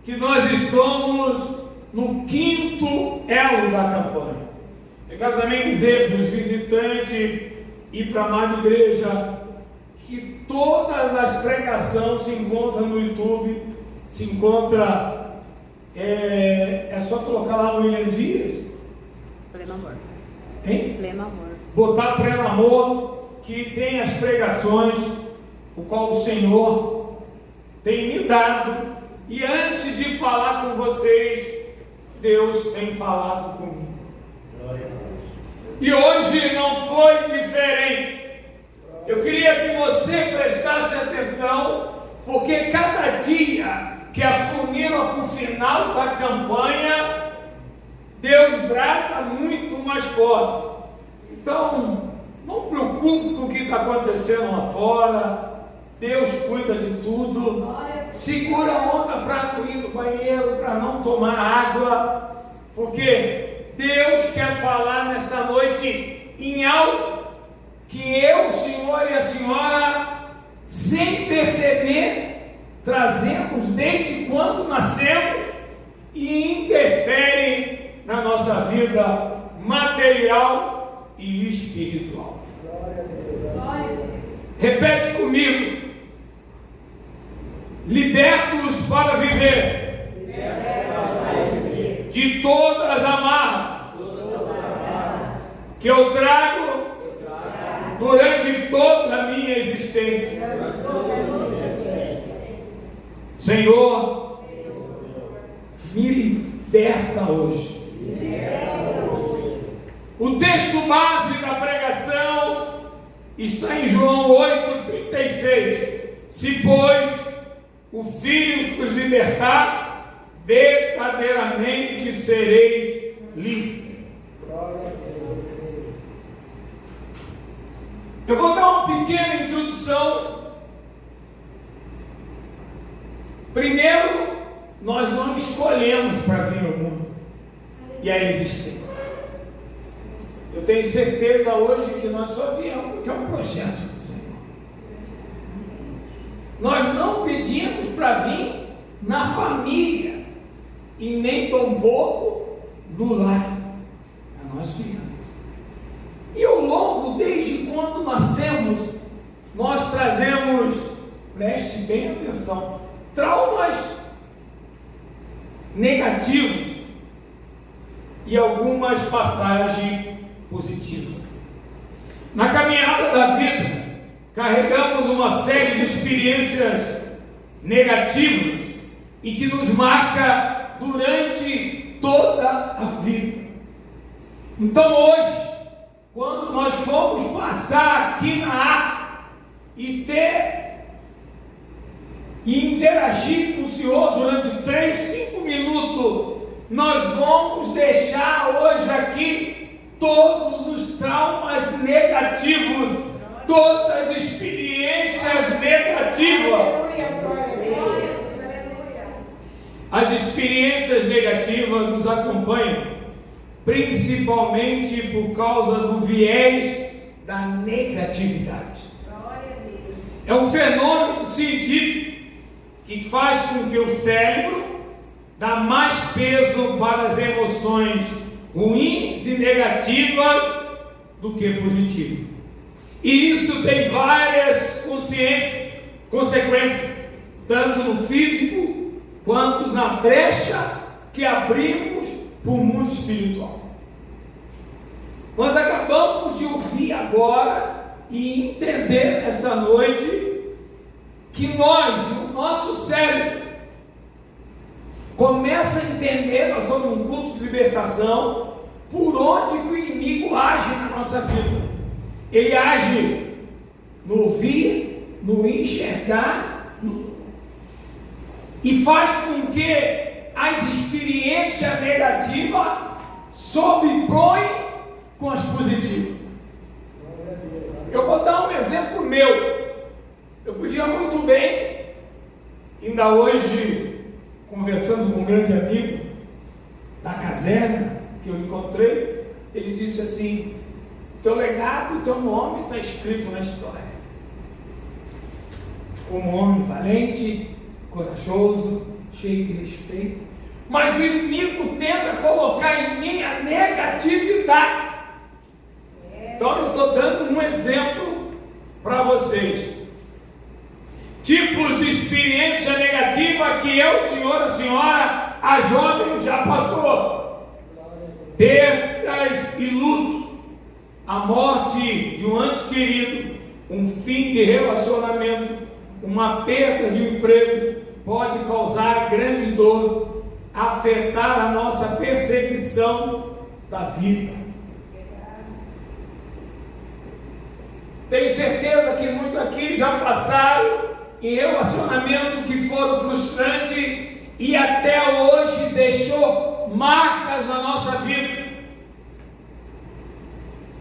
que nós estamos no 5º elo da campanha. Eu quero também dizer para os visitantes e para a amada igreja que todas as pregações se encontram no YouTube, se encontra, é só colocar lá no William Dias. Pleno amor. Hein? Pleno amor. Botar Pleno Amor, que tem as pregações, o qual o Senhor tem me dado, e antes de falar com vocês, Deus tem falado comigo. E hoje não foi diferente. Eu queria que você prestasse atenção, porque cada dia que afunila para o final da campanha, Deus brada muito mais forte. Então, não preocupe com o que está acontecendo lá fora. Deus cuida de tudo. Segura a onda para não ir no banheiro, para não tomar água, porque Deus quer falar nesta noite em algo que eu, o Senhor e a senhora, sem perceber, trazemos desde quando nascemos e interferem na nossa vida material e espiritual. Repete comigo: libertos para viver de todas as amarras que eu trago durante toda a minha existência. Senhor, me liberta hoje. O texto base da pregação está em João 8,36. Se, pois, o Filho vos libertar, verdadeiramente sereis livres. Eu vou dar uma pequena introdução. Primeiro, nós não escolhemos para vir ao mundo e à existência. Eu tenho certeza hoje que nós só viemos porque é um projeto do Senhor. Nós não pedimos para vir na família e nem tampouco no lar. Mas nós viemos. E ao longo, desde quando nascemos, nós trazemos, preste bem atenção, traumas negativos e algumas passagens positivas. Na caminhada da vida, carregamos uma série de experiências negativas e que nos marca durante toda a vida. Então hoje, quando nós formos passar aqui na arca e interagir com o Senhor durante 3, 5 minutos, nós vamos deixar hoje aqui todos os traumas negativos, todas as experiências negativas. As experiências negativas nos acompanham principalmente por causa do viés da negatividade. É um fenômeno científico que faz com que o cérebro dá mais peso para as emoções ruins e negativas do que positivas. E isso tem várias consequências, tanto no físico quanto na brecha que abrimos para o mundo espiritual. Nós acabamos de ouvir agora e entender nesta noite que o nosso cérebro começa a entender, nós estamos num culto de libertação, por onde que o inimigo age na nossa vida. Ele age no ouvir, no enxergar, e faz com que as experiências negativas sobrepõem com as positivas. Eu vou dar um exemplo meu. Eu podia muito bem, ainda hoje, conversando com um grande amigo da caserna que eu encontrei, ele disse assim: teu legado, teu nome está escrito na história. Como homem valente, corajoso, cheio de respeito, mas o inimigo tenta colocar em mim a negatividade. Então eu estou dando um exemplo para vocês. Tipos de experiência negativa que eu, senhor, a senhora, a jovem já passou. Perdas e lutos, a morte de um ente querido, um fim de relacionamento, uma perda de um emprego, pode causar grande dor, afetar a nossa percepção da vida. Tenho certeza que muitos aqui já passaram em relacionamento que foram frustrantes e até hoje deixou marcas na nossa vida.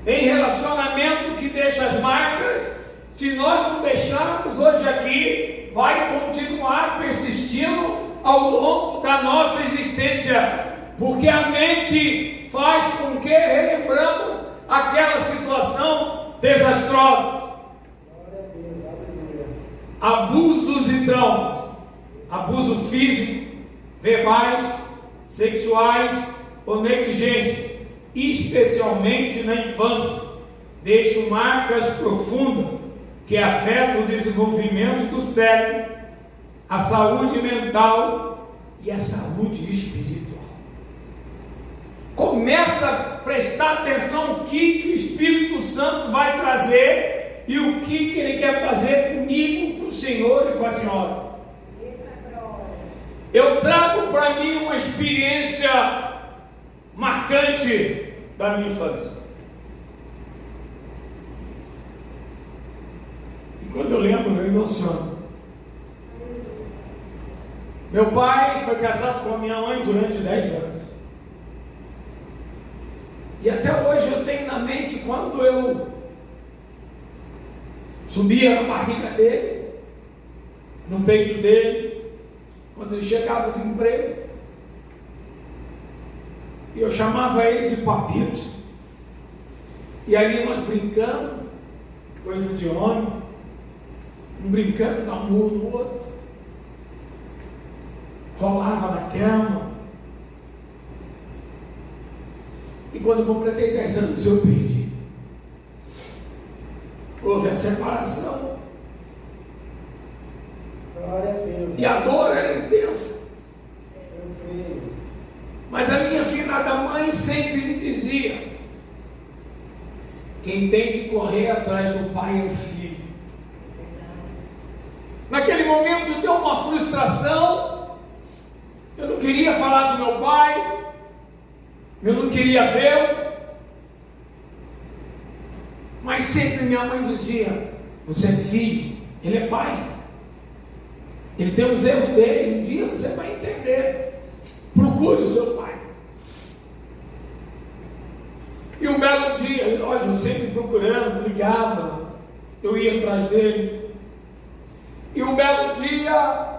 Tem relacionamento que deixa as marcas, se nós não deixarmos hoje aqui, vai continuar persistindo ao longo da nossa existência, porque a mente faz com que relembramos aquela situação desastrosa. Abusos e traumas, abuso físico, verbais, sexuais ou negligência, especialmente na infância, deixam marcas profundas que afetam o desenvolvimento do cérebro, a saúde mental e a saúde espiritual. Começa a prestar atenção o que o Espírito Santo vai trazer e o que ele quer fazer comigo, com o Senhor e com a senhora. Eu trago para mim uma experiência marcante da minha infância. E quando eu lembro, eu emociono. Meu pai foi casado com a minha mãe durante 10 anos. E até hoje eu tenho na mente quando eu subia na barriga dele, no peito dele, quando ele chegava do emprego, e eu chamava ele de papito, e ali nós brincando, coisa de homem, um brincando, dá um murro no outro, rolava na cama. E quando eu completei 10 anos eu perdi. Houve a separação. Glória a Deus. E a dor era intensa. Mas a minha finada mãe sempre me dizia: quem tem de correr atrás do pai é o filho. Naquele momento deu uma frustração. Eu não queria falar do meu pai, eu não queria vê-lo, mas sempre minha mãe dizia: você é filho, ele é pai, ele tem os erros dele, um dia você vai entender, procure o seu pai. E um belo dia, lógico, sempre procurando, ligava, eu ia atrás dele, e um belo dia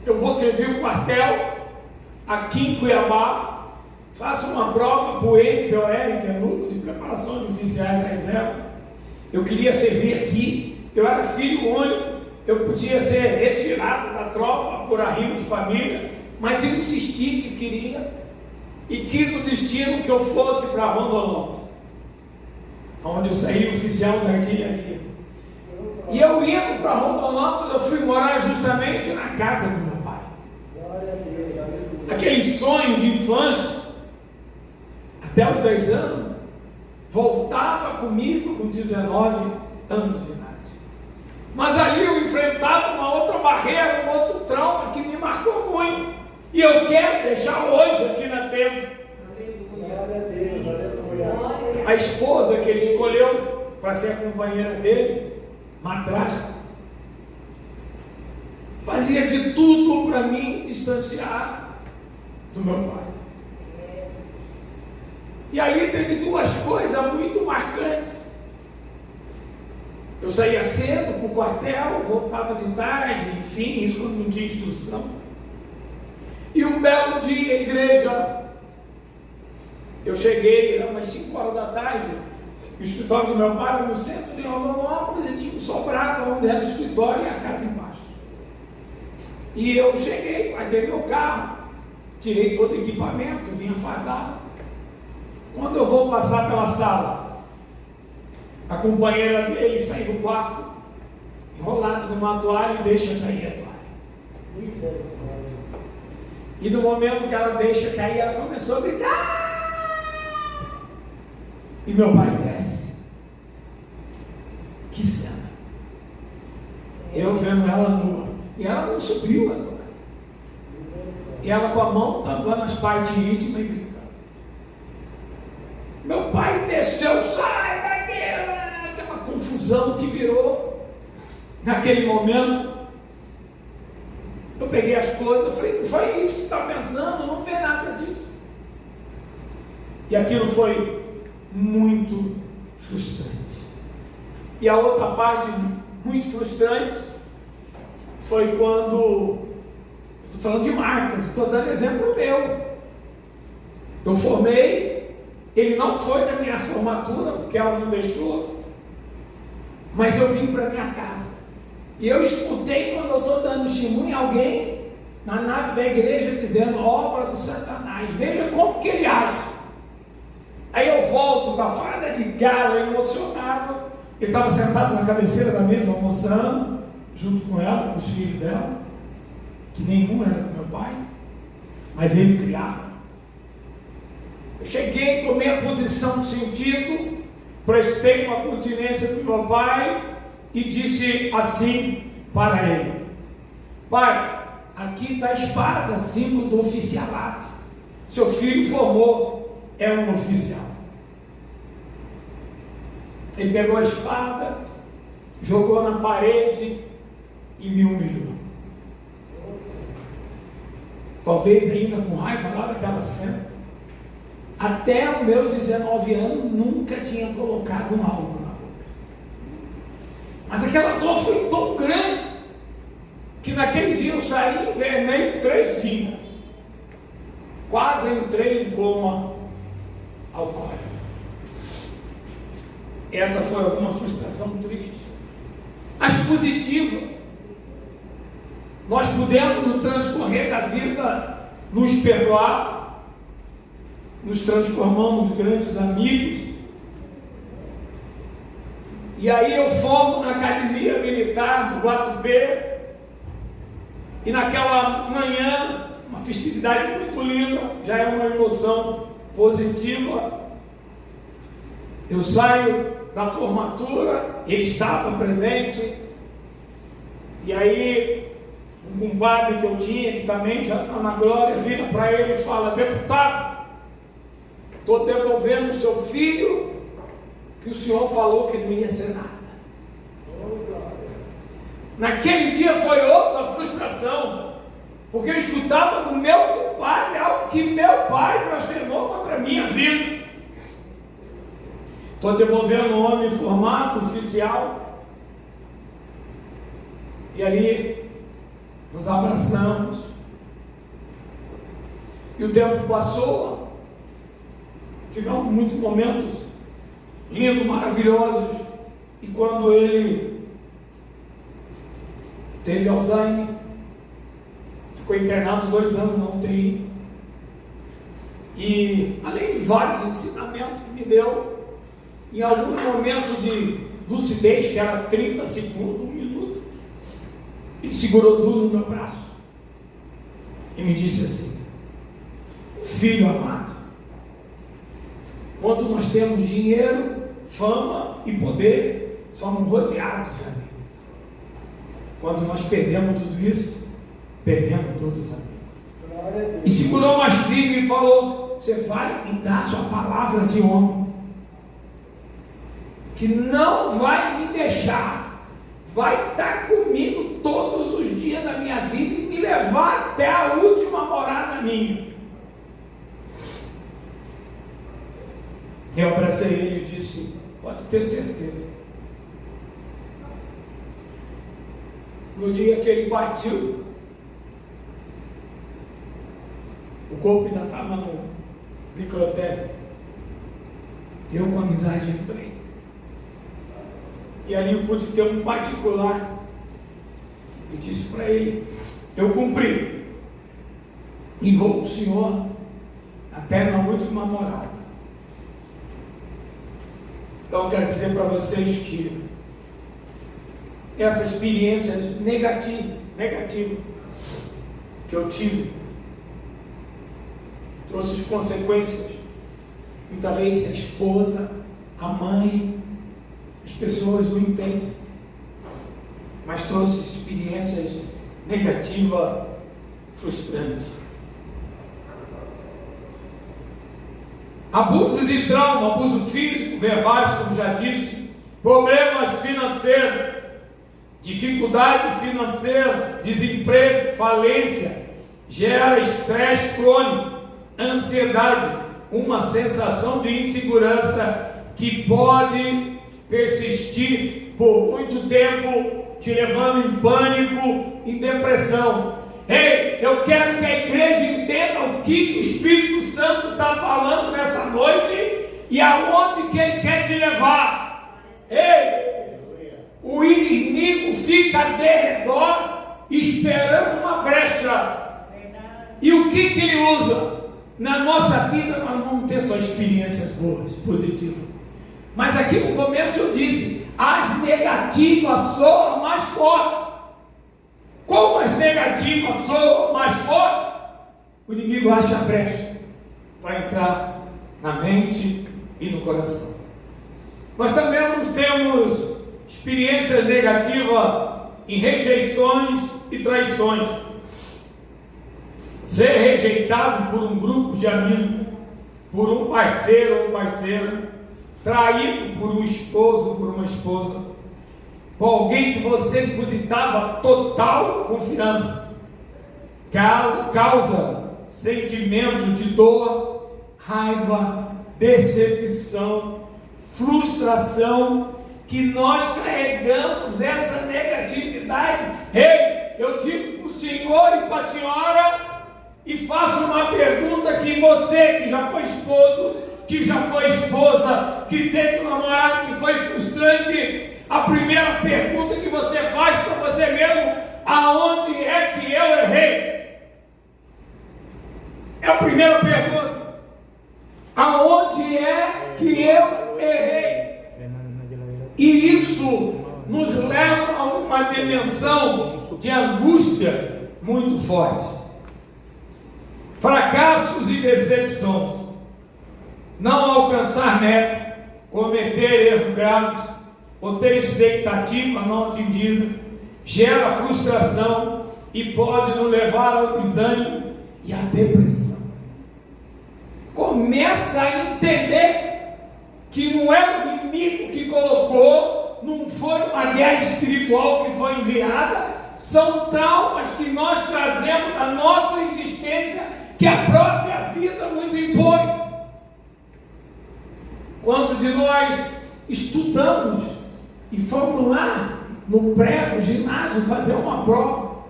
eu vou servir o quartel aqui em Cuiabá, faço uma prova para o NPOR, que é Núcleo de Preparação de Oficiais da Reserva. Eu queria servir aqui, eu era filho único, eu podia ser retirado da tropa por arrimo de família, mas eu insisti que queria e quis o destino que eu fosse para Rondonópolis, onde eu saí oficial da artilharia. E eu indo para Rondonópolis, eu fui morar justamente na casa do meu pai. Aquele sonho de infância, até os 10 anos, voltava comigo com 19 anos de idade. Mas ali eu enfrentava uma outra barreira, um outro trauma que me marcou muito. E eu quero deixar hoje aqui na tenda. A esposa que ele escolheu para ser a companheira dele, madrasta, fazia de tudo para mim distanciar do meu pai. E aí teve duas coisas muito marcantes. Eu saía cedo para o quartel, voltava de tarde, enfim, isso quando não tinha instrução. E um belo dia, a igreja, eu cheguei, era umas 5 horas da tarde, o escritório do meu pai era no centro de Rondonópolis e tinha um sobrado onde era o escritório e a casa embaixo. E eu cheguei, guardei meu carro, tirei todo o equipamento, vinha fardado. Quando eu vou passar pela sala, a companheira dele sai do quarto, enrolado numa toalha e deixa cair a toalha. E no momento que ela deixa cair, ela começou a gritar. E meu pai desce. Que cena. Eu vendo ela nua. E ela não subiu a toalha. E ela com a mão tampando as partes íntimas e gritando. Meu pai desceu, sai daqui! Aquela confusão que virou. Naquele momento, eu peguei as coisas, eu falei, não foi isso que você está pensando, não vê nada disso. E aquilo foi muito frustrante. E a outra parte muito frustrante foi quando, estou falando de marcas, estou dando exemplo meu. Eu formei, ele não foi na minha formatura, porque ela não deixou, mas eu vim para minha casa. E eu escutei quando eu estou dando testemunho alguém na nave da igreja dizendo obra do Satanás. Veja como que ele age. Aí eu volto com a farda de gala, emocionado. Ele estava sentado na cabeceira da mesa almoçando, junto com ela, com os filhos dela, que nenhum era do meu pai, mas ele criava. Eu cheguei, tomei a posição de sentido, prestei uma continência para o meu pai e disse assim para ele: pai, aqui está a espada, símbolo do oficialato. Seu filho formou, é um oficial. Ele pegou a espada, jogou na parede e me humilhou. Talvez ainda com raiva lá daquela cena. Até os meus 19 anos nunca tinha colocado um álcool na boca. Mas aquela dor foi tão grande que naquele dia eu saí envenenei 3 dias. Quase entrei em coma alcoólico. Essa foi alguma frustração triste. As positivas, nós pudemos no transcorrer da vida nos perdoar, nos transformamos em grandes amigos. E aí eu formo na academia militar do Guatupê, e naquela manhã, uma festividade muito linda, já é uma emoção positiva. Eu saio da formatura, ele estava presente, e aí um compadre que eu tinha, que também já está na glória, vira para ele e fala: deputado, estou devolvendo o seu filho, que o senhor falou que não ia ser nada. Naquele dia foi outra frustração, porque eu escutava do meu compadre algo que meu pai blasfemou contra a minha vida. Estou devolvendo um homem formado, oficial, e ali nos abraçamos, e o tempo passou, tivemos muitos momentos lindos, maravilhosos, e quando ele teve Alzheimer, ficou internado 2 anos na UTI, e além de vários ensinamentos que me deu, em algum momento de lucidez, que era 30 segundos, 1 minuto, ele segurou duro no meu braço e me disse assim: filho amado, quando nós temos dinheiro, fama e poder, somos rodeados de amigos. Quando nós perdemos tudo isso, perdemos todos os amigos. E segurou mais firme e falou: você vai me dar sua palavra de homem, que não vai me deixar, vai estar comigo todos os dias da minha vida e me levar até a última morada minha. Eu abracei ele e disse: pode ter certeza. No dia que ele partiu, o corpo ainda estava no necrotério. Eu com amizade entrei. E ali eu pude ter um particular. E disse para ele: eu cumpri. E vou com o Senhor até na última morada. Então eu quero dizer para vocês que essa experiência negativa que eu tive, trouxe consequências. Muitas vezes a esposa, a mãe, as pessoas não entendem, mas trouxe experiências negativas, frustrantes. Abusos e trauma, abuso físico, verbais, como já disse, problemas financeiros, dificuldade financeira, desemprego, falência, gera estresse crônico, ansiedade, uma sensação de insegurança que pode persistir por muito tempo, te levando em pânico, em depressão. Ei, eu quero que a igreja entenda o que o Espírito Santo está falando nessa noite e aonde que ele quer te levar. Ei, o inimigo fica de redor esperando uma brecha. E o que ele usa? Na nossa vida nós vamos ter só experiências boas, positivas. Mas aqui no começo eu disse, as negativas soam mais forte. Como as negativas soam mais forte, o inimigo acha a brecha para entrar na mente e no coração. Nós também temos experiências negativas em rejeições e traições. Ser rejeitado por um grupo de amigos, por um parceiro ou parceira, traído por um esposo ou por uma esposa, com alguém que você depositava total confiança, causa sentimento de dor, raiva, decepção, frustração, que nós carregamos essa negatividade. Ei, eu digo para o senhor e para a senhora, e faço uma pergunta que você que já foi esposo, que já foi esposa, que teve um namorado que foi frustrante, a primeira pergunta que você faz para você mesmo: aonde é que eu errei? É a primeira pergunta. Aonde é que eu errei? E isso nos leva a uma dimensão de angústia muito forte. Fracassos e decepções, não alcançar meta, cometer erros graves, ou ter expectativa não atendida, gera frustração e pode nos levar ao desânimo e à depressão. Começa a entender que não é o inimigo que colocou, não foi uma guerra espiritual que foi enviada, são traumas que nós trazemos da nossa existência, que a própria vida nos impôs. Quantos de nós estudamos e fomos lá no pré, no ginásio, fazer uma prova?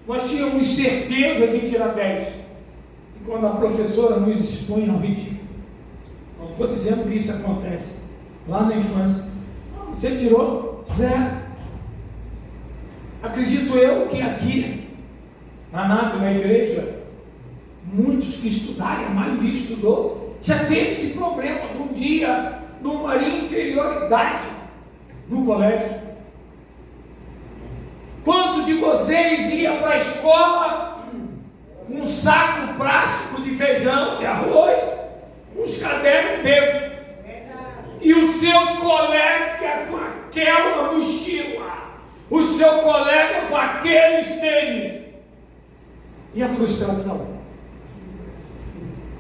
Nós tínhamos certeza de tirar 10. E quando a professora nos expõe ao ridículo, não estou dizendo que isso acontece lá na infância, não, você tirou 0. Acredito eu que aqui na nave da igreja, muitos que estudaram, a maioria estudou, já teve esse problema de um dia, de uma inferioridade no colégio. Quantos de vocês iam para a escola com um saco plástico de feijão, de arroz, com os cadernos dentro, e os seus colegas com aquela mochila, o seu colega com aqueles tênis? E a frustração?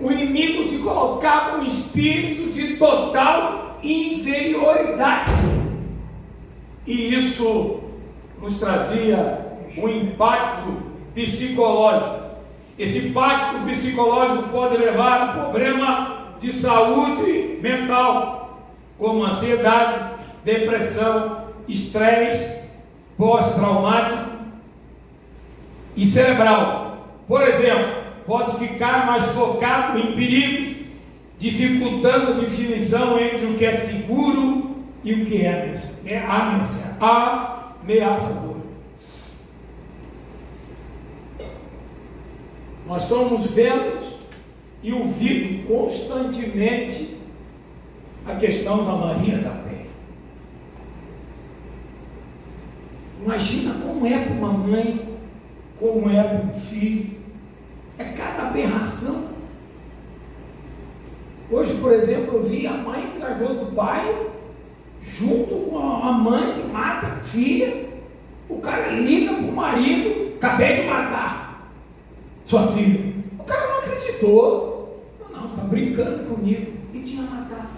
O inimigo te colocava um espírito de total inferioridade. E isso nos trazia um impacto psicológico. Esse impacto psicológico pode levar a problema de saúde mental, como ansiedade, depressão, estresse pós-traumático e cerebral. Por exemplo, pode ficar mais focado em perigos, dificultando a definição entre o que é seguro e o que é ameaçador. Nós estamos vendo e ouvindo constantemente a questão da Maria da Penha. Imagina como é para uma mãe, como é para um filho. É cada aberração. Hoje, por exemplo, eu vi a mãe que largou do pai, junto com a amante, mata a filha. O cara liga para o marido: acabei de matar sua filha. O cara não acreditou. Não, está brincando comigo. E tinha matado.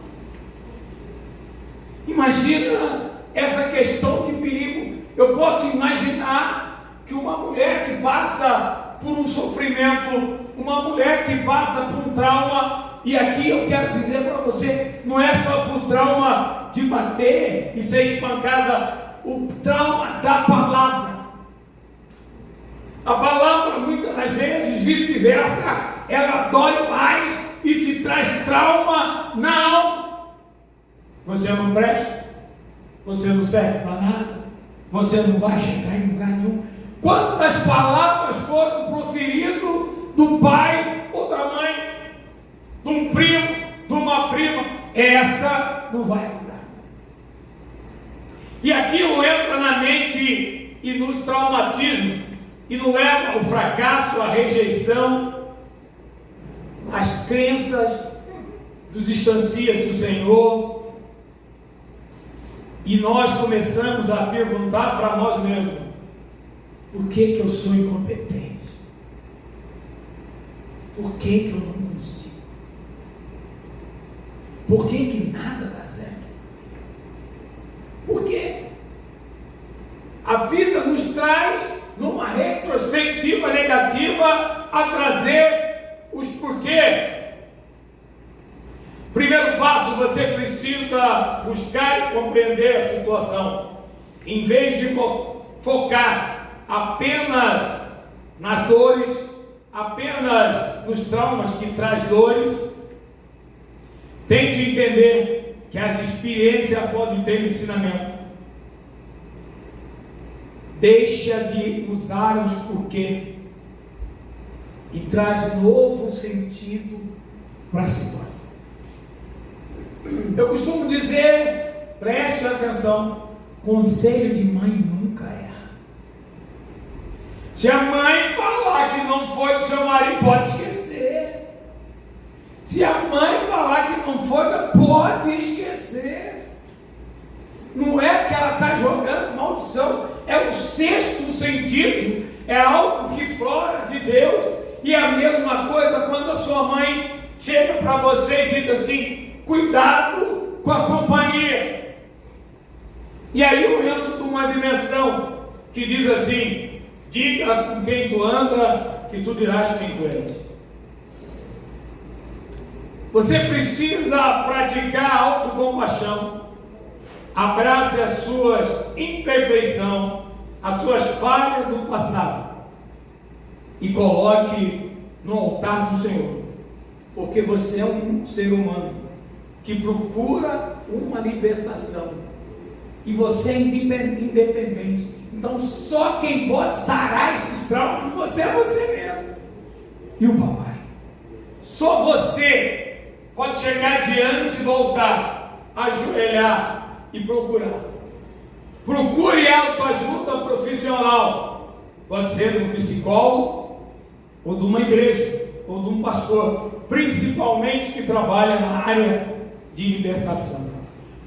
Imagina essa questão de perigo. Eu posso imaginar que uma mulher que passa por um sofrimento, uma mulher que passa por um trauma, e aqui eu quero dizer para você, não é só por trauma de bater e ser espancada, o trauma da palavra. A palavra, muitas das vezes, vice-versa, ela dói mais e te traz trauma na alma. Você não presta, você não serve para nada, você não vai chegar em lugar nenhum. Quantas palavras foram proferidas do pai ou da mãe, de um primo, de uma prima? Essa não vai mudar. E aquilo entra na mente e nos traumatiza, e nos leva ao fracasso, à rejeição, às crenças, nos distancia do Senhor. E nós começamos a perguntar para nós mesmos: por que eu sou incompetente? Por que eu não consigo? Por que nada dá certo? Por quê? A vida nos traz, numa retrospectiva negativa, a trazer os porquê. Primeiro passo, você precisa buscar e compreender a situação. Em vez de focar apenas nas dores, apenas nos traumas que traz dores, tente entender que as experiências podem ter ensinamento. Deixa de usar os porquê e traz novo sentido para a situação. Eu costumo dizer, preste atenção, conselho de mãe nunca erra. Se a mãe falar que não foi do seu marido, pode esquecer. Se a mãe falar que não foi, pode esquecer. Não é que ela está jogando maldição, é o sexto sentido, é algo que flora de Deus. E a mesma coisa quando a sua mãe chega para você e diz assim: cuidado com a companhia. E aí eu entro numa dimensão que diz assim: diga com quem tu anda, que tu dirás quem tu és. Você precisa praticar a autocompaixão. Abrace as suas imperfeições, as suas falhas do passado e coloque no altar do Senhor, porque você é um ser humano que procura uma libertação e você é independente. Então só quem pode sarar esses traumas de você é você mesmo e o papai. Só você pode chegar diante do altar, ajoelhar e procurar. Procure autoajuda profissional. Pode ser de um psicólogo, ou de uma igreja, ou de um pastor, principalmente que trabalha na área de libertação.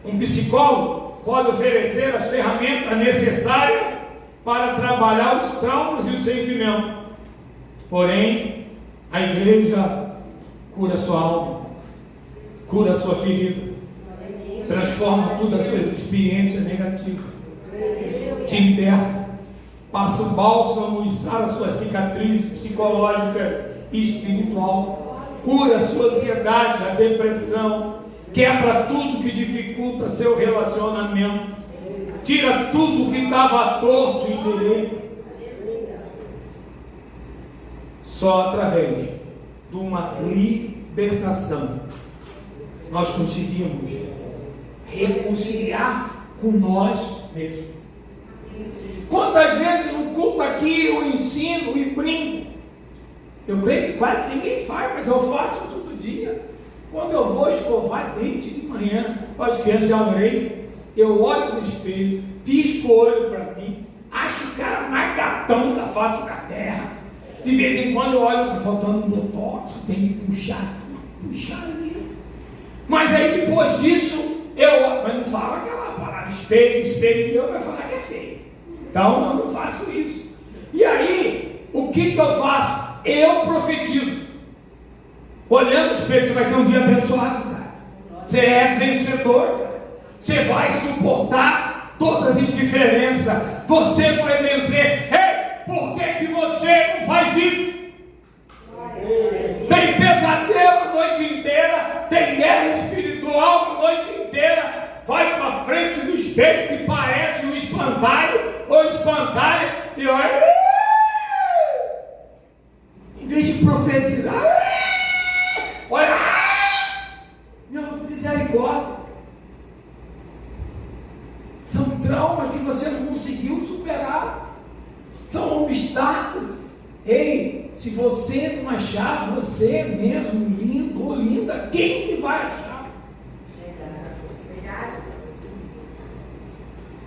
Um psicólogo pode oferecer as ferramentas necessárias para trabalhar os traumas e os sentimentos. Porém, a igreja cura a sua alma, cura a sua ferida, transforma todas as suas experiências negativas, te liberta, passa o bálsamo e sara a sua cicatriz psicológica e espiritual, cura a sua ansiedade, a depressão, quebra tudo que dificulta seu relacionamento, tira tudo que estava torto e direito. Só através de uma libertação nós conseguimos reconciliar com nós mesmos. Quantas vezes no culto aqui eu ensino e brinco Eu creio que quase ninguém faz, mas eu faço todo dia. Quando eu vou escovar dente de manhã, acho que antes já orei, eu olho no espelho, pisco o olho para mim, acho o cara mais gatão da face da terra. De vez em quando eu olho, está faltando um botox, tem que puxar ali. Mas aí depois disso, mas não fala aquela palavra, espelho meu vai falar que é feio. Então eu não faço isso. E aí, o que eu faço? Eu profetizo. Olhando no espelho, você vai ter um dia abençoado, cara. Você é vencedor, cara. Você vai suportar todas as indiferenças. Você vai vencer. Ei, por que você não faz isso? Tem pesadelo a noite inteira, tem guerra espiritual a noite inteira. Vai para frente do espelho que parece um espantalho ou espantalho e olha. Em vez de profetizar, olha, meu, misericórdia. São traumas que você não conseguiu superar. São obstáculos. Ei, se você não achar você mesmo lindo ou linda, quem que vai achar? Verdade.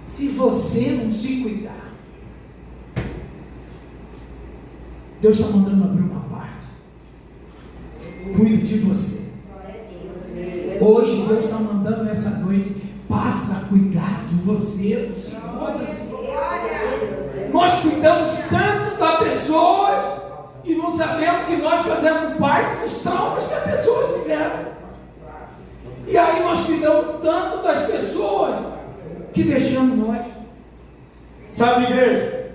Se você não se cuidar, Deus está mandando abrir uma parte. Cuide de você. Hoje Deus está mandando nessa noite, passa a cuidar de você, do Senhor, da Senhora. Nós cuidamos tanto da pessoa e não sabemos que nós fazemos parte dos traumas que as pessoas tiveram. E aí nós cuidamos tanto das pessoas que deixamos nós. Sabe, igreja,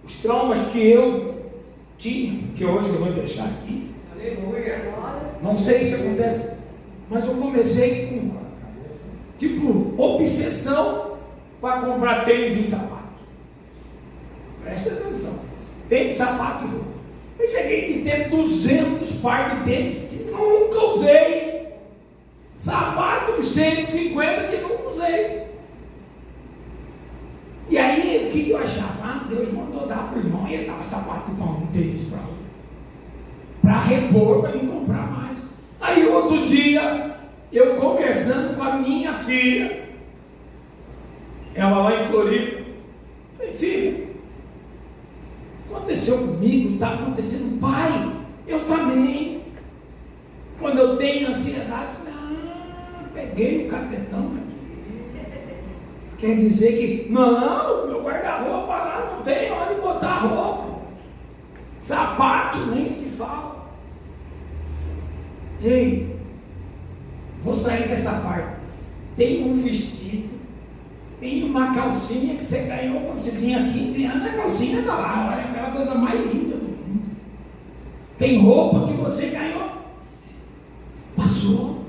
os traumas que eu tinha, que hoje eu vou deixar aqui. Não sei se acontece, mas eu comecei com obsessão para comprar tênis e sapato. Presta atenção, tênis, sapato. Eu cheguei de ter 200 pares de tênis que nunca usei, sapato uns 150 que nunca usei. E aí, o que eu achava? Deus mandou dar para o irmão e ele dava sapato para um tênis para repor, para mim comprar mais. Aí outro dia, eu conversando com a minha filha, ela lá em Floripa, falei, filha, aconteceu comigo, está acontecendo, pai, eu também. Quando eu tenho ansiedade, falei, peguei o capetão aqui. Quer dizer que, não, meu guarda-roupa lá não tem onde botar roupa. Sapato nem se fala. Ei, vou sair dessa parte. Tem um vestido, tem uma calcinha que você ganhou quando você tinha 15 anos, a calcinha está lá, olha, aquela coisa mais linda do mundo. Tem roupa que você ganhou, passou.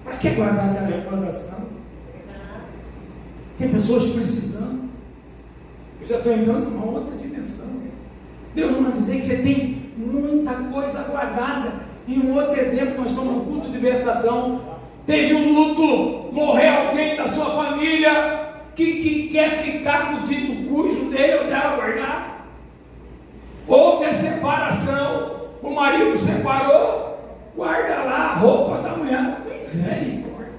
Para que guardar aquela recordação? Tem pessoas precisando. Eu já estou entrando numa outra dimensão. Deus vai dizer que você tem muita coisa guardada. E um outro exemplo, nós estamos no culto de libertação. Teve um luto, morreu alguém da sua família que quer ficar com o dito cujo dele ou dela guardar. Houve a separação, o marido separou, guarda lá a roupa da mulher. Misericórdia.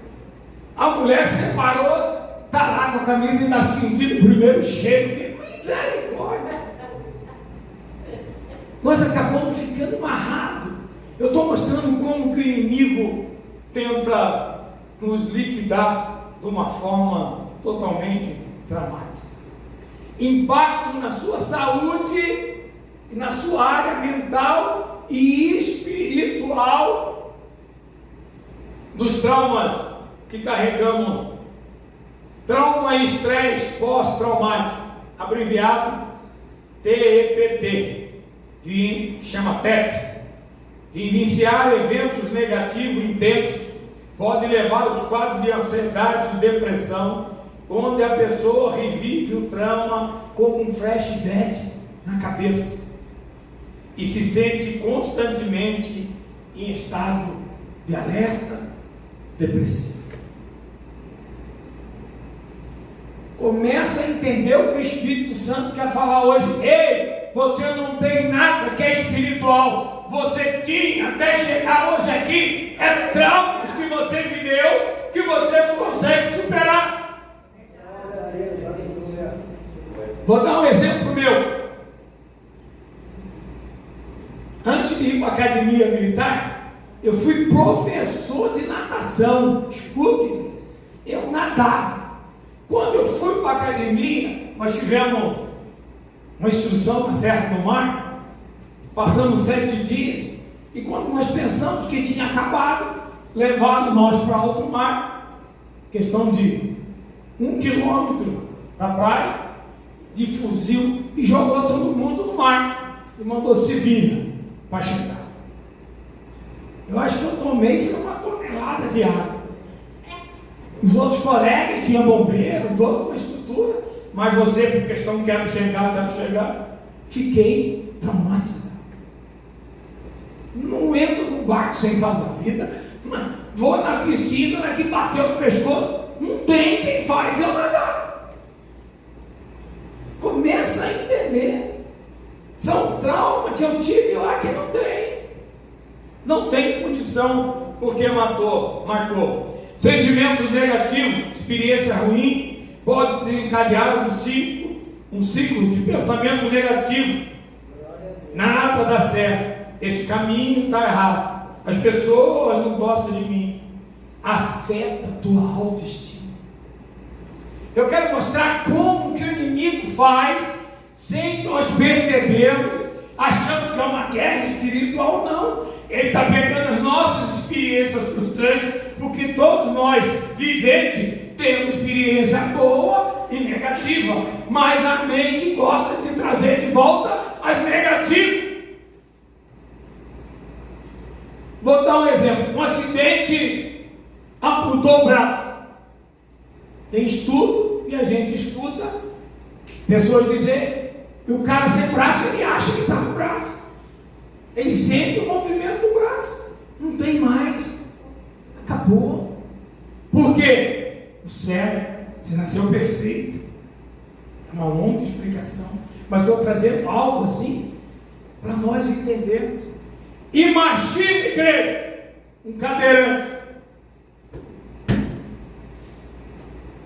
A mulher separou, está lá com a camisa e ainda sentindo o primeiro cheiro. Que misericórdia. Nós acabamos ficando amarrados. Eu estou mostrando como que o inimigo tenta nos liquidar de uma forma totalmente dramática. Impacto na sua saúde e na sua área mental e espiritual dos traumas que carregamos. Trauma e estresse pós-traumático, abreviado TEPT, que chama TEP. Vivenciar eventos negativos intensos pode levar aos quadros de ansiedade e depressão, onde a pessoa revive o trauma como um flashback na cabeça e se sente constantemente em estado de alerta depressivo. Começa a entender o que o Espírito Santo quer falar hoje. Ei, você não tem nada que é espiritual. Você tinha até chegar hoje aqui. É traumas que você viveu que você não consegue superar. Vou dar um exemplo meu. Antes de ir para a academia militar, eu fui professor de natação. Escute, eu nadava. Quando eu fui para a academia, nós tivemos uma instrução na Serra do Mar, passamos 7 dias, e quando nós pensamos que tinha acabado, levaram nós para alto mar, questão de 1 quilômetro da praia, de fuzil, e jogou todo mundo no mar, e mandou se vira para chegar. Eu acho que eu tomei foi uma tonelada de água. Os outros colegas tinham bombeiro, toda uma estrutura, mas você, por questão quero chegar, fiquei traumatizado. Não entro num barco sem salva-vida, vou na piscina, que bateu no pescoço, não tem quem faz eu nadar. Começa a entender. São traumas que eu tive lá que não tem condição, porque marcou. Sentimento negativo, experiência ruim, pode desencadear um ciclo de pensamento negativo. Nada dá certo, este caminho está errado, as pessoas não gostam de mim, afeta a tua autoestima. Eu quero mostrar como que o inimigo faz, sem nós percebermos, achando que é uma guerra espiritual. Não, ele está pegando as nossas experiências frustrantes, porque todos nós, viventes, temos experiência boa e negativa, mas a mente gosta de trazer de volta as negativas. Vou dar um exemplo. Um acidente amputou o braço. Tem estudo e a gente escuta pessoas dizer que o cara sem braço, ele acha que está com o braço. Ele sente o movimento do braço. Não tem mais. Acabou. Por quê? O cérebro, você nasceu perfeito. É uma longa explicação. Mas estou trazendo algo assim para nós entendermos. Imagine, igreja, um cadeirante.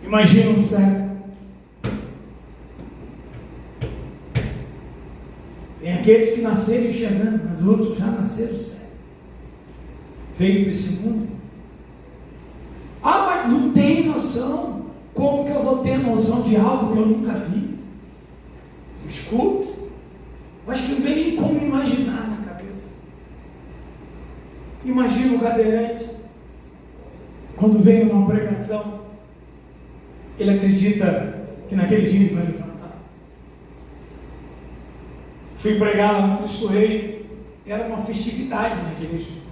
Imagina um cego. Tem aqueles que nasceram enxergando, mas outros já nasceram cegos. Veio para esse mundo. Mas não tem noção. Como que eu vou ter noção de algo que eu nunca vi? Eu escuto. Eu acho que não tem nem como imaginar na cabeça. Imagina o cadeirante, quando vem uma pregação, ele acredita que naquele dia ele vai levantar. Fui pregar lá no Cristo Rei, era uma festividade na igreja.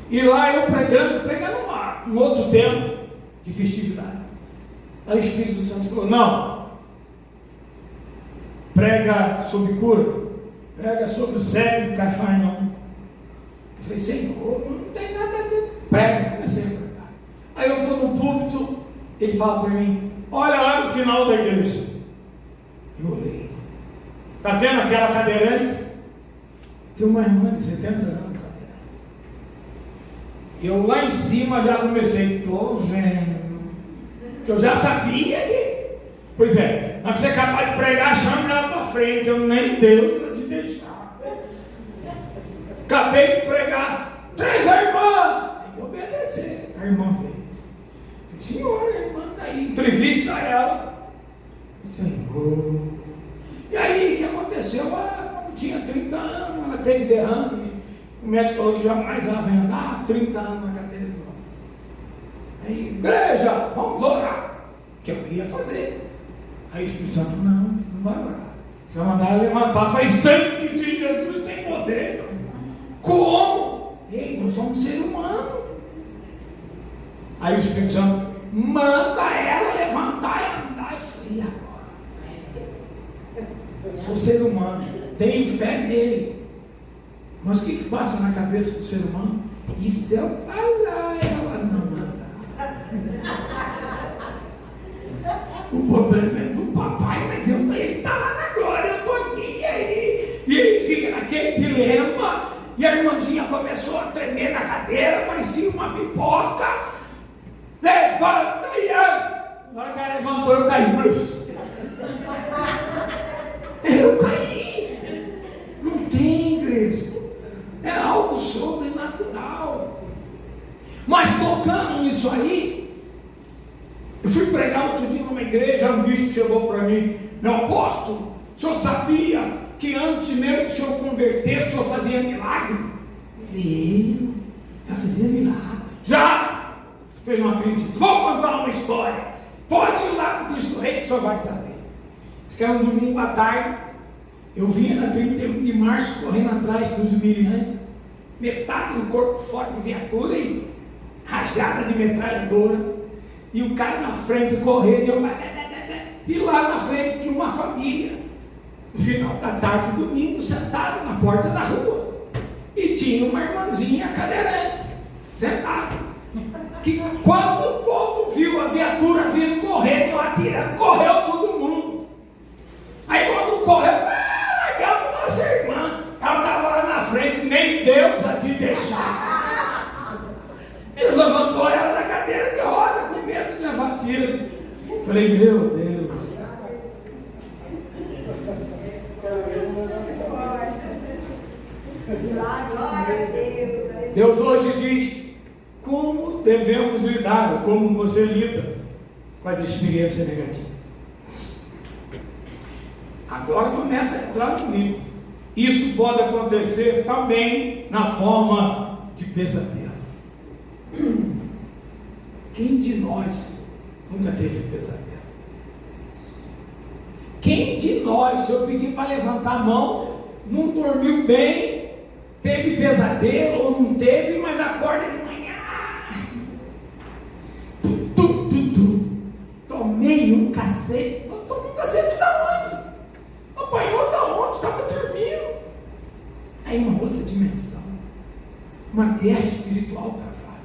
E lá eu pregando um outro tema de festividade. Aí o Espírito Santo falou: não, prega sobre cura, prega sobre o cego de Cafarnaum. Eu falei: Senhor, não tem nada a ver. Prega, comecei a pregar. Aí eu estou no púlpito, ele fala para mim: olha lá no final da igreja. Eu olhei. Está vendo aquela cadeirante? Tem uma irmã de 70 anos cadeirante. Eu lá em cima já comecei: estou vendo. Que eu já sabia que. Pois é, mas você é capaz de pregar, chama ela para frente. Eu nem Deus para te deixar. Acabei de pregar. Traz a irmã. Tem que obedecer. A irmã veio. Falei: senhor, a irmã está aí. Entrevista ela. Senhor. E aí, o que aconteceu? Quando tinha 30 anos, ela teve derrame. O médico falou que jamais ela vai andar. 30 anos na cadeira de rodas. Aí, igreja, vamos orar. Que eu ia fazer. Aí o Espírito Santo falou: não vai orar. Você vai mandar ela levantar. Faz sangue de Jesus tem poder. Como? Ei, nós somos um ser humano. Aí o Espírito Santo manda ela levantar e andar. Eu falei: agora? Sou ser humano, tenho fé nele. Mas o que passa na cabeça do ser humano? E se eu falar, ela não anda? o problema é do papai, mas ele está lá na glória, eu estou aqui, e aí fica naquele dilema, e a irmãzinha começou a tremer na cadeira, parecia uma pipoca, levanta, e na hora que ela levantou, eu caí, não tem, igreja, é algo sobrenatural, mas tocando nisso aí, eu fui pregar outro dia numa igreja, um bispo chegou para mim, meu apóstolo, o senhor sabia que antes mesmo do senhor converter, o senhor fazia milagre? Eu falei, já fazia milagre? Já! Eu falei, não acredito, vou contar uma história, pode ir lá no Cristo Rei que o senhor vai saber. Diz que era um domingo à tarde, eu vinha na 31 de março, correndo atrás dos humilhantes, metade do corpo fora de viatura e rajada de metralhadora, e o cara na frente correndo, e lá na frente tinha uma família, no final da tarde, domingo, sentado na porta da rua, e tinha uma irmãzinha cadeirante, sentada, que quando o povo viu a viatura vindo correndo, atirando, correu todo mundo. Aí quando correu, largamos nossa irmã, ela estava lá na frente, nem Deus a te deixar. Deus levantou ela da cadeira de roda, com medo de levar tiro. Falei, meu Deus. Deus hoje diz como devemos lidar, como você lida com as experiências negativas. Agora começa a entrar no nível. Isso pode acontecer também na forma de pesadelo. Quem de nós nunca teve pesadelo? Quem de nós, se eu pedir para levantar a mão, não dormiu bem, teve pesadelo ou não teve, mas acorda de manhã? Tomei um cacete. Eu tomei um cacete da onde? Apanhou da onde? Estava dormindo. Aí uma outra dimensão, uma guerra espiritual travada.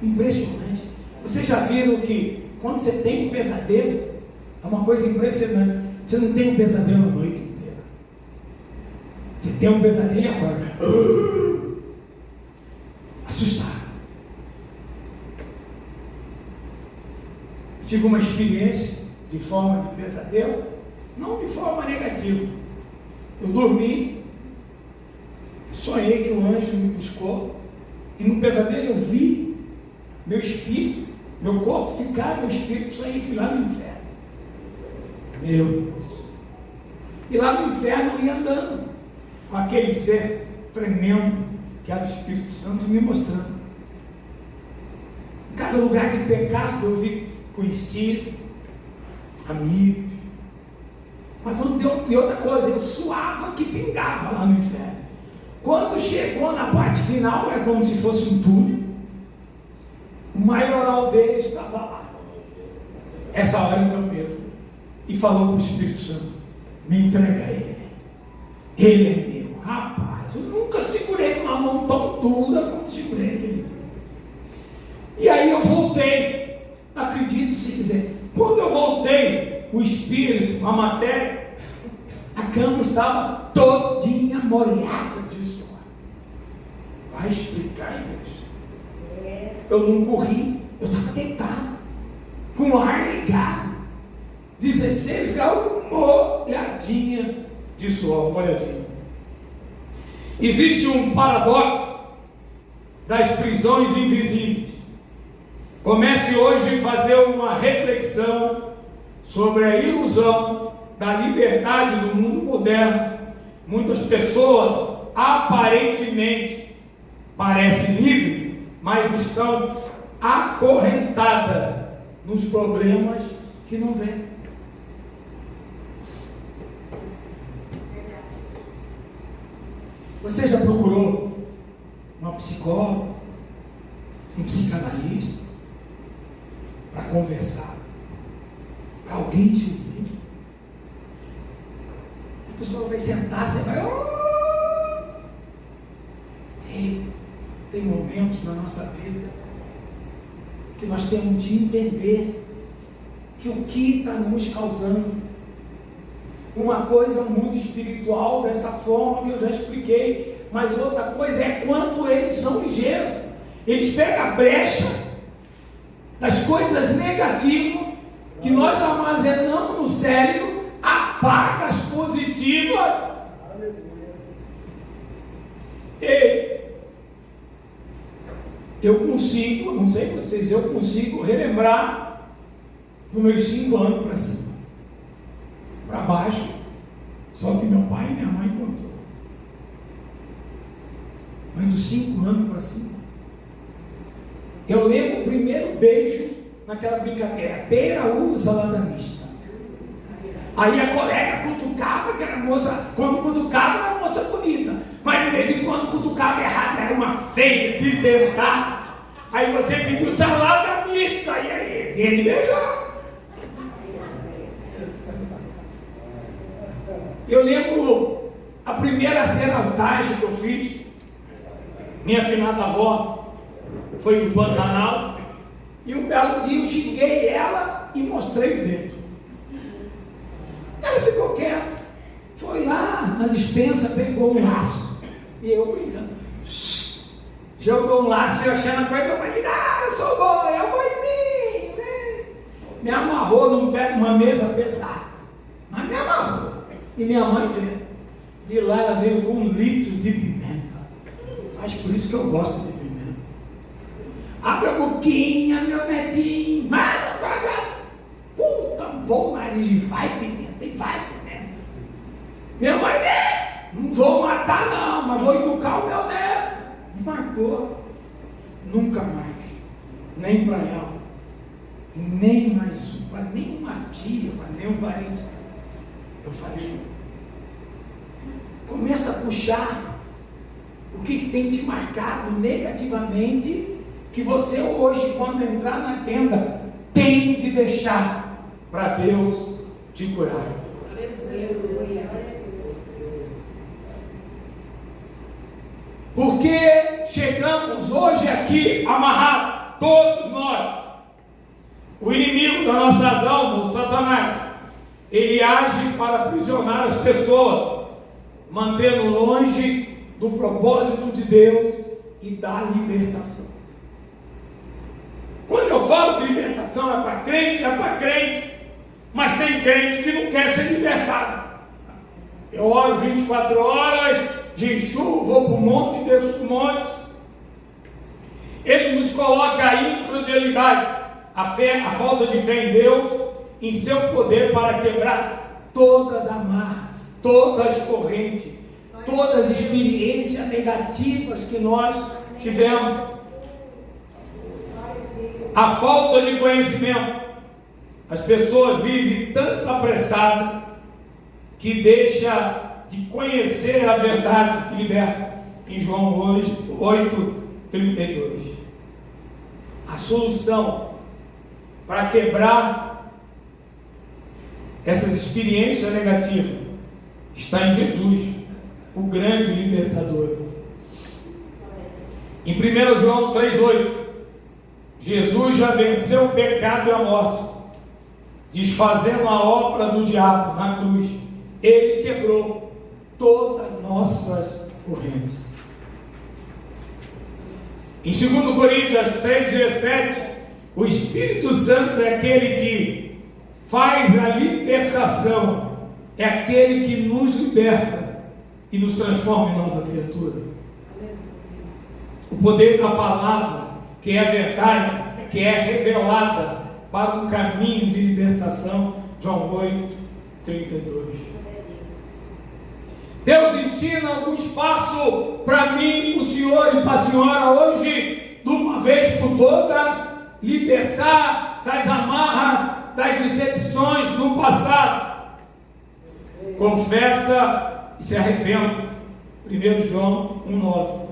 Impressionante. Vocês já viram que quando você tem um pesadelo, é uma coisa impressionante. Você não tem um pesadelo a noite inteira. Você tem um pesadelo e acorda. Assustado. Eu tive uma experiência de forma de pesadelo, não de forma negativa. Eu dormi, sonhei que um anjo me buscou, e no pesadelo eu vi meu espírito, meu corpo ficar, meu espírito sair e fui lá no inferno. Meu Deus. E lá no inferno eu ia andando com aquele ser tremendo que era o Espírito Santo me mostrando. Em cada lugar de pecado eu vi conhecido, amigos. Mas e outra coisa, eu suava que pingava lá no inferno. Quando chegou na parte final, era como se fosse um túnel. O maioral dele estava lá. Essa hora me deu medo. E falou para o Espírito Santo: me entrega a ele. Ele é meu. Rapaz, eu nunca segurei uma mão tão dura como segurei aquele. E aí eu voltei. Acredite se quiser. Quando eu voltei, o Espírito, a matéria, a cama estava todinha molhada de suor. Vai explicar, igreja. Eu não corri, eu estava deitado, com o ar ligado, 16 graus, molhadinha de suor, molhadinha. Existe um paradoxo das prisões invisíveis. Comece hoje a fazer uma reflexão sobre a ilusão da liberdade do mundo moderno. Muitas pessoas aparentemente parecem livres, mas estão acorrentadas nos problemas que não vêm. Você já procurou uma psicóloga, um psicanalista, para conversar, para alguém te ouvir? A pessoa vai sentar, você vai... Tem momentos na nossa vida que nós temos de entender que o que está nos causando. Uma coisa é o mundo espiritual, desta forma que eu já expliquei, mas outra coisa é quanto eles são ligeiros. Eles pegam a brecha das coisas negativas que nós armazenamos no cérebro, apaga as positivas. E eu consigo, não sei vocês, eu consigo relembrar dos meus 5 anos para cima, para baixo, só que meu pai e minha mãe contou. Mas dos 5 anos para cima, eu lembro o primeiro beijo naquela brincadeira, pera, uva, salada mista. Aí a colega cutucava, que era moça, quando cutucava era moça bonita, mas de vez em quando cutucava errado, era uma feia, desdentada. Aí você pediu salada mista, e aí tem de beijar. Eu lembro a primeira peraltagem que eu fiz, minha afinada avó foi do Pantanal, e um belo dia eu xinguei ela e mostrei o dedo. Ela ficou quieta, foi lá na despensa, pegou um laço, e eu brincando, jogou um laço e eu achando a coisa mais linda, eu sou boi, é o boizinho, né? Me amarrou numa mesa pesada, mas me amarrou, e minha mãe veio, de lá ela veio com 1 litro de pimenta, mas por isso que eu gosto de pimenta. Abre a boquinha, meu netinho, tampou o nariz e vai pimenta, e vai pimenta. Minha mãe, não vou matar não, mas vou educar o meu neto. Marcou, nunca mais, nem para ela, nem mais para nenhuma tia, para nenhum parente. Eu falei, começa a puxar o que tem te marcado negativamente, que você hoje, quando entrar na tenda, tem que deixar para Deus te curar. Porque chegamos hoje aqui amarrados, todos nós. O inimigo das nossas almas, o Satanás, ele age para aprisionar as pessoas, mantendo longe do propósito de Deus e da libertação. Quando eu falo que libertação é para crente, mas tem crente que não quer ser libertado. Eu oro 24 horas, jejum, vou para o monte, desço para o monte. Ele nos coloca a incredulidade, a fé, a falta de fé em Deus, em seu poder para quebrar todas as amarras, todas as correntes, todas as experiências negativas que nós tivemos. A falta de conhecimento. As pessoas vivem tanto apressadas que deixa de conhecer a verdade que liberta. Em João 8:32. A solução para quebrar essas experiências negativas está em Jesus, o grande libertador. Em 1 João 3:8, Jesus já venceu o pecado e a morte, desfazendo a obra do diabo na cruz. Ele quebrou todas as nossas correntes. Em 2 Coríntios 3:17, o Espírito Santo é aquele que faz a libertação, é aquele que nos liberta e nos transforma em nova criatura. O poder da palavra, que é a verdade, que é revelada para um caminho de libertação. João 8:32. Deus ensina algum espaço para mim, o Senhor e para a senhora hoje, de uma vez por toda, libertar das amarras, das decepções do passado. Confessa e se arrependa. 1 João 1:9.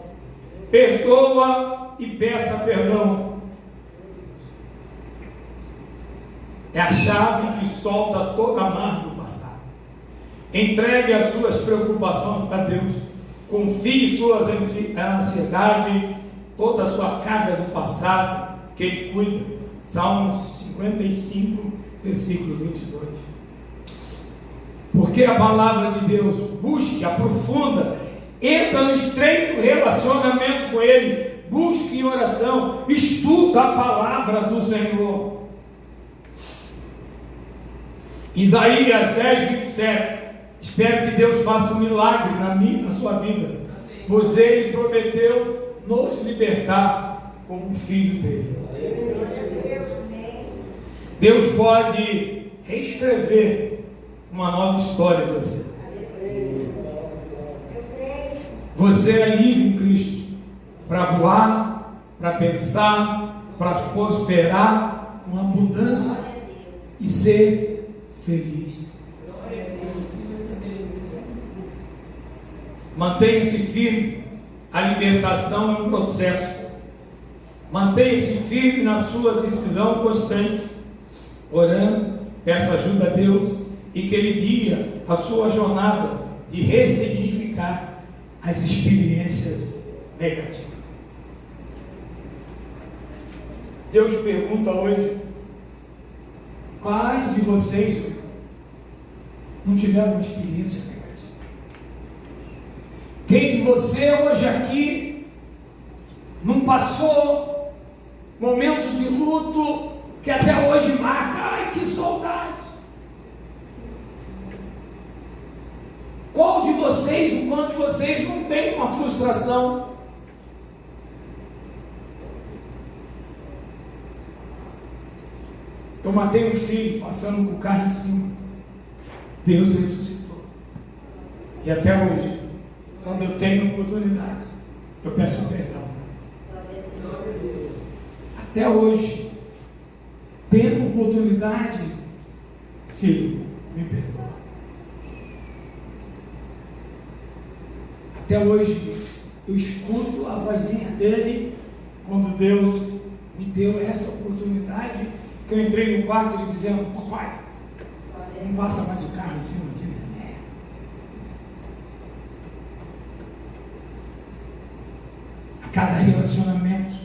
Perdoa e peça perdão. É a chave que solta toda a amarra do passado. Entregue as suas preocupações para Deus. Confie suas ansiedades, toda a sua carga do passado, que Ele cuida. Salmos 55, versículo 22. Porque a palavra de Deus busque, aprofunda, entra no estreito relacionamento com Ele, busque em oração, estuda a palavra do Senhor. Isaías 10, 27. Espero que Deus faça um milagre na minha e na sua vida, pois Ele prometeu nos libertar como filho dele. Deus pode reescrever uma nova história de você. Você é livre em Cristo para voar, para pensar, para prosperar com abundância e ser feliz. Mantenha-se firme. A libertação é um processo. Mantenha-se firme na sua decisão constante, orando, peça ajuda a Deus e que Ele guie a sua jornada de ressignificar as experiências negativas. Deus pergunta hoje: quais de vocês não tiveram uma experiência negativa? Quem de você hoje aqui não passou momento de luto que até hoje marca? Ai, que saudade! Qual de vocês, enquanto vocês não tem uma frustração? Eu matei um filho passando com o carro em cima. Deus ressuscitou. E até hoje, quando eu tenho oportunidade, eu peço perdão. Até hoje, tendo oportunidade, filho, me perdoa. Até hoje, eu escuto a vozinha dele, quando Deus me deu essa oportunidade, que eu entrei no quarto e dizendo: papai, não passa mais o carro em cima de mim. A cada relacionamento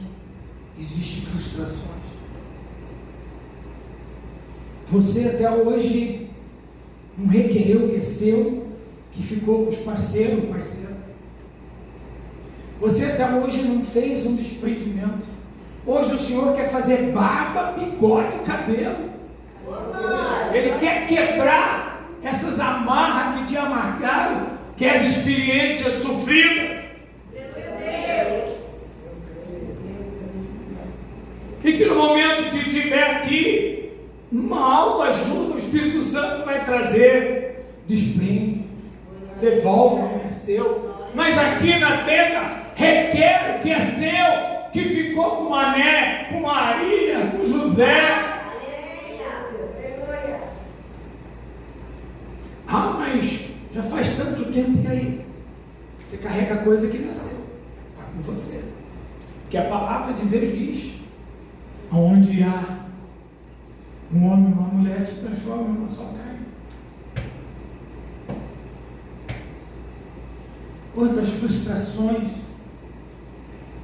existem frustrações. Você até hoje não requereu o que é seu, que ficou com os parceiros, parceiro. Você até hoje não fez um desprendimento. Hoje o Senhor quer fazer barba, bigode, cabelo. Ele quer quebrar essas amarras que te amargaram, que é as experiências sofridas. E que no momento que estiver aqui, uma autoajuda, o Espírito Santo vai trazer, desprende, devolve o que é seu. Mas aqui na terra, requer o que é seu, que ficou com Mané, com Maria, com José. Ah, mas já faz tanto tempo, e aí? Você carrega coisa que nasceu, está com você. Que a palavra de Deus diz: onde há um homem e uma mulher, se transforma em uma só carne. Quantas frustrações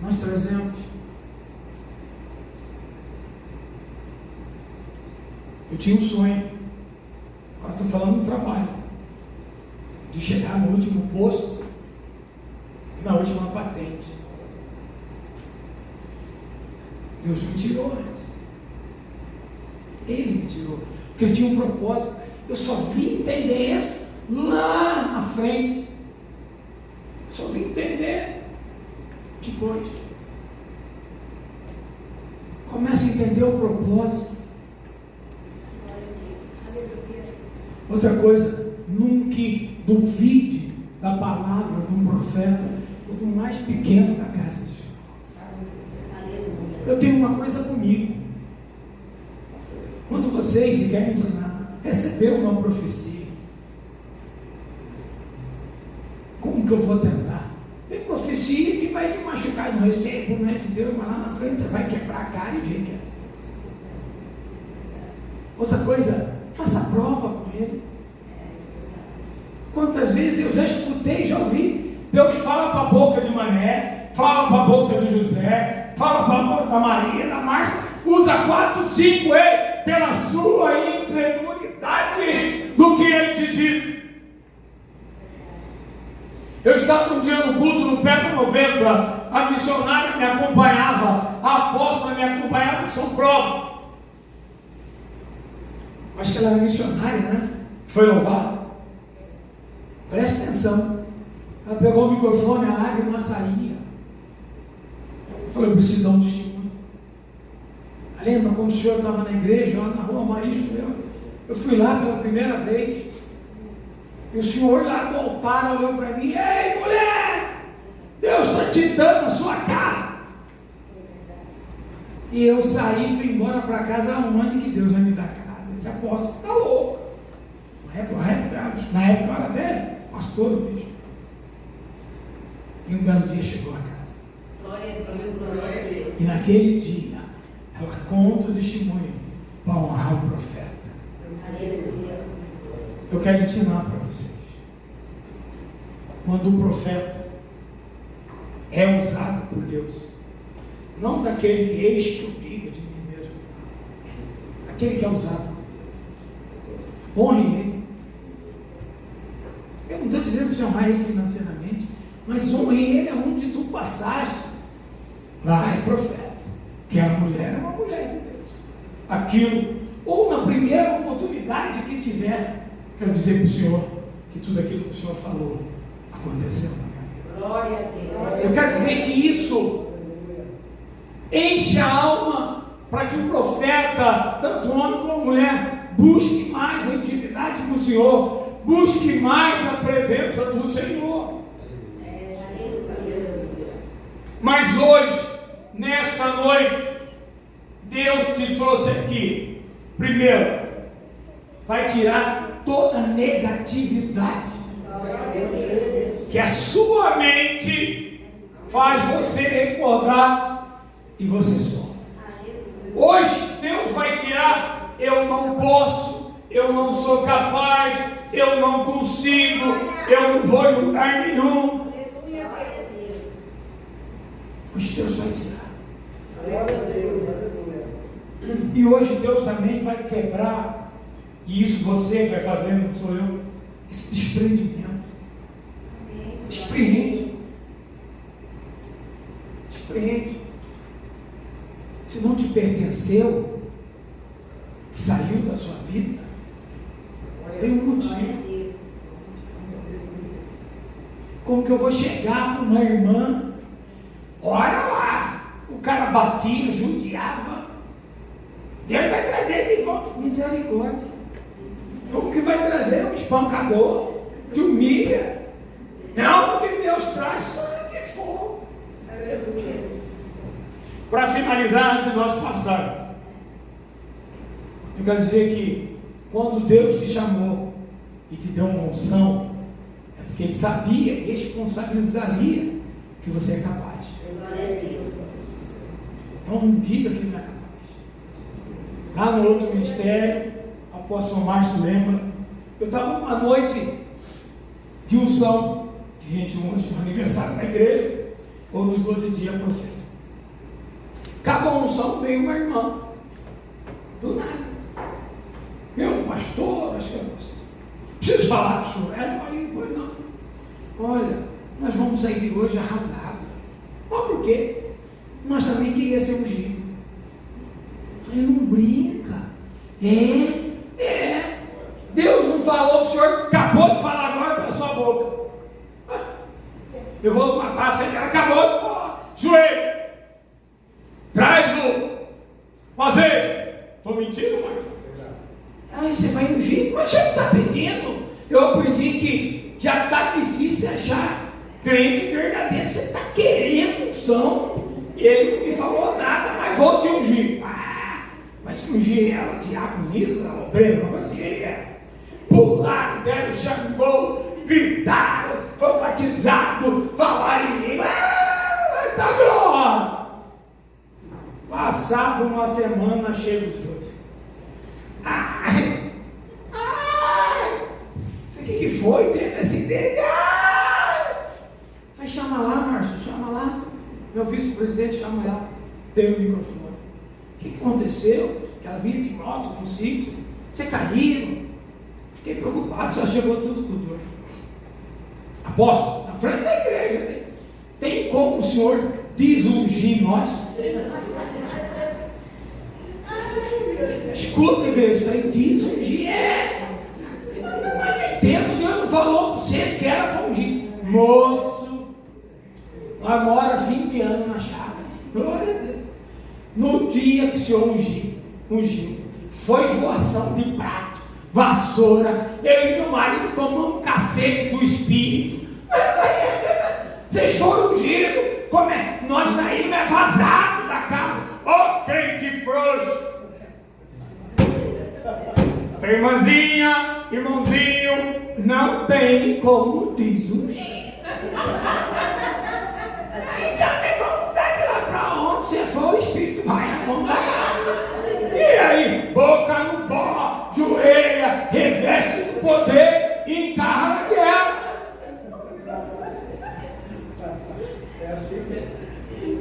nós trazemos. Eu tinha um sonho, agora estou falando do trabalho, de chegar no último posto e na última patente. Deus me tirou antes. Ele me tirou, porque eu tinha um propósito. Eu só vim entender isso lá na frente. Só vim entender depois. Começa a entender o propósito. Outra coisa, nunca duvide da palavra de um profeta ou do mais pequeno da casa de Jacó. Eu tenho uma coisa comigo. Quando vocês se querem ensinar, receber uma profecia, como que eu vou tentar? Tem profecia que vai te machucar, não recebo, não é de Deus, mas lá na frente você vai quebrar a cara e ver que é de Deus. Outra coisa, faça prova com ele. Quantas vezes eu já escutei, já ouvi, Deus fala para a boca de Mané, fala para a boca de José, fala para a boca da Maria, da Márcia, Usa 4, 5, ei, pela sua incredulidade do que ele te disse. Eu estava um dia no culto no Pedro 90, a missionária me acompanhava, a apóstola me acompanhava, que são provas. Acho que ela era missionária, né? Foi louvar. Preste atenção. Ela pegou o microfone, a lágrima saía. Eu falei, eu preciso dar um testemunho. Lembra quando o senhor estava na igreja, lá na rua Marisco, eu fui lá pela primeira vez. E o senhor lá do altar olhou para mim: ei, mulher, Deus está te dando a sua casa. E eu saí e fui embora para casa. Aonde que Deus vai me dar casa? Esse apóstolo está louco. Na época eu era até pastor do bicho. E um belo dia chegou a casa. Glória a Deus, glória a Deus. E naquele dia ela conta o testemunho para honrar o profeta. Aleluia. Eu quero ensinar para vocês. Quando o profeta é usado por Deus, não daquele que eis que eu digo de mim mesmo, aquele que é usado por Deus, honre ele. Eu não estou dizendo para você honrar ele financeiramente, mas honre ele aonde tu passaste. Lá é profeta, que a mulher é uma mulher de Deus. Aquilo, ou na primeira oportunidade que tiver, quero dizer para o Senhor que tudo aquilo que o Senhor falou aconteceu na minha vida. Glória a Deus. Eu quero dizer que isso enche a alma para que o profeta, tanto homem como mulher, busque mais a intimidade com o Senhor, busque mais a presença do Senhor. Mas hoje, nesta noite, Deus te trouxe aqui. Primeiro, vai tirar toda a negatividade que a sua mente faz você recordar e você sofre. Hoje Deus vai tirar: eu não posso, eu não sou capaz, eu não consigo, eu não vou em lugar nenhum. Hoje Deus vai tirar. E hoje Deus também vai quebrar, e isso você vai fazendo, não sou eu, esse desprendimento. Despreende. Se não te pertenceu, saiu da sua vida, tem um motivo. Como que eu vou chegar para uma irmã? Olha lá, o cara batia, judiava. Deus vai trazer de volta misericórdia. Como que vai trazer um espancador? Te humilha. Não, porque Deus traz sangue e fogo. Para finalizar, antes de nós passarmos, eu quero dizer que quando Deus te chamou e te deu uma unção, é porque Ele sabia e responsabilizaria que você é capaz. Então não diga que não é capaz. Lá no outro ministério, o apóstolo Márcio lembra, eu estava numa noite de unção, que a gente usa no aniversário da igreja, ou nos 12 dias proféticos. Acabou a unção, veio uma irmã, do nada. Meu pastor, acho que é pastor. Preciso falar com o senhor. Ela falou, pois não. Olha, nós vamos sair de hoje arrasados. Mas por quê? Nós também queríamos ser ungidos. Falei, não brinca. É. Deus não falou que o senhor acabou de falar agora pela sua boca. Eu vou matar a senhora, acabou de falar. Joelho, traz o azeite. Estou mentindo, mas. Aí você vai ungir, mas você não está pedindo. Eu aprendi que já está difícil achar crente verdadeiro. Você está querendo unção. Ele não me falou nada, mas vou te ungir. Mas que ungir ela, diaconisa, obreiro, mas assim ele é. Pularam, deram xangô, gritaram, foi batizado, falaram em língua. Tá bom. Passado uma semana, chega os dois. O que foi? Teve acidente? Vai, chama lá, Márcio, chama lá. Meu vice-presidente chama ela. Dei o microfone. O que aconteceu? Que ela vinha de moto no sítio. Você caiu? Fiquei preocupado, só chegou tudo com dor. Apóstolo, na frente da igreja, tem como o senhor desungir nós? Escuta, igreja, falei, desungir Mas não entendo, Deus não falou para vocês que era para ungir. Moço, nós mora 20 anos na chácara. Glória a Deus. No dia que o senhor ungiu, foi voação de prato, vassoura, eu e meu marido tomamos um cacete do Espírito. Vocês foram ungidos, como é? Nós saímos vazados da casa. Ô crente frouxo! Irmãzinha, irmãozinho, não tem como desungir. Vamos mudar de lá para onde você for, o Espírito vai acompanhar. E aí, boca no pó, joelha, reveste do poder e encarna a guerra.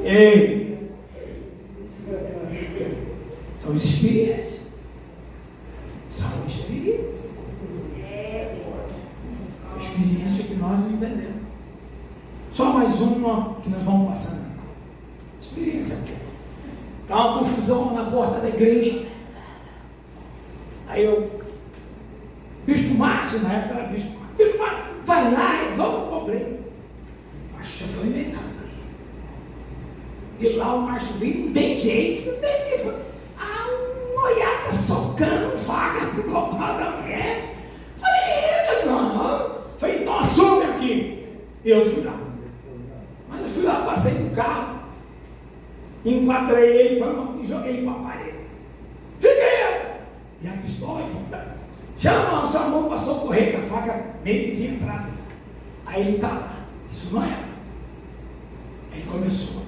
Ei, são experiências. São experiências. Experiência que nós não entendemos. Só mais uma que nós vamos passando. Experiência aqui. Está uma confusão na porta da igreja. Aí Bispo Márcio, na época era Bispo Márcio, vai lá e resolve o problema. Mas eu falei, vem cá. E lá o Márcio veio, não tem jeito, não tem jeito. Noiada socando faca no copo da mulher. Falei, não. Falei, então assume aqui. E eu fui lá. Mas eu fui lá, passei no carro, enquadrei ele e joguei ele para a parede. Fiquei! E a pistola aqui. Chama, sua mão passou a correr, que a faca meio que tinha entrado. Aí ele está lá. Isso não é. Aí ele começou.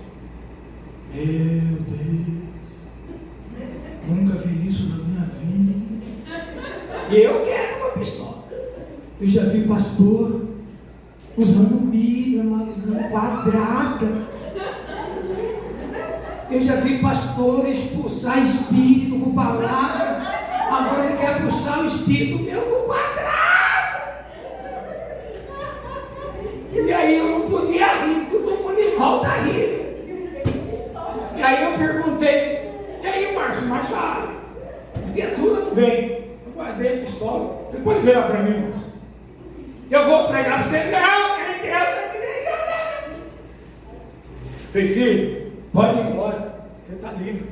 Meu Deus. Nunca vi isso na minha vida. E eu quero uma pistola. Eu já vi pastor usando Bíblia, mas usando quadrada. Eu já vi pastor expulsar espírito com palavra. Agora ele quer puxar o espírito meu com quadrado. E aí eu não podia rir, todo mundo em volta rindo. E aí eu perguntei, e aí Márcio, a viatura não vem. Eu guardei a pistola. Você pode virar para mim, Márcio? Eu vou pregar para você. Não, nem Deus na igreja. Falei, filho, pode ir embora. Você está livre.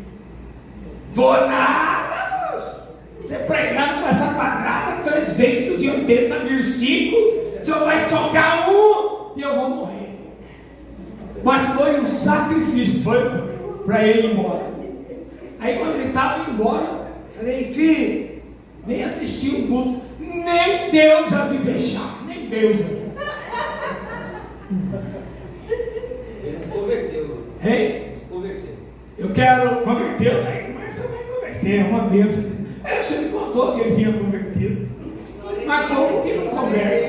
Vou nada, moço. Você pregando com essa quadrada, 380 versículos, o senhor vai socar um e eu vou morrer. Mas foi um sacrifício, foi para ele ir embora. Aí quando ele estava indo embora, falei, filho, nem assistir um culto, nem Deus vai te deixar, nem Deus. Ele se converteu. Hein? Ele se converteu. Eu quero convertê-lo, mas também converter, é uma bênção. Você me contou que ele tinha convertido. Mas como que não converte?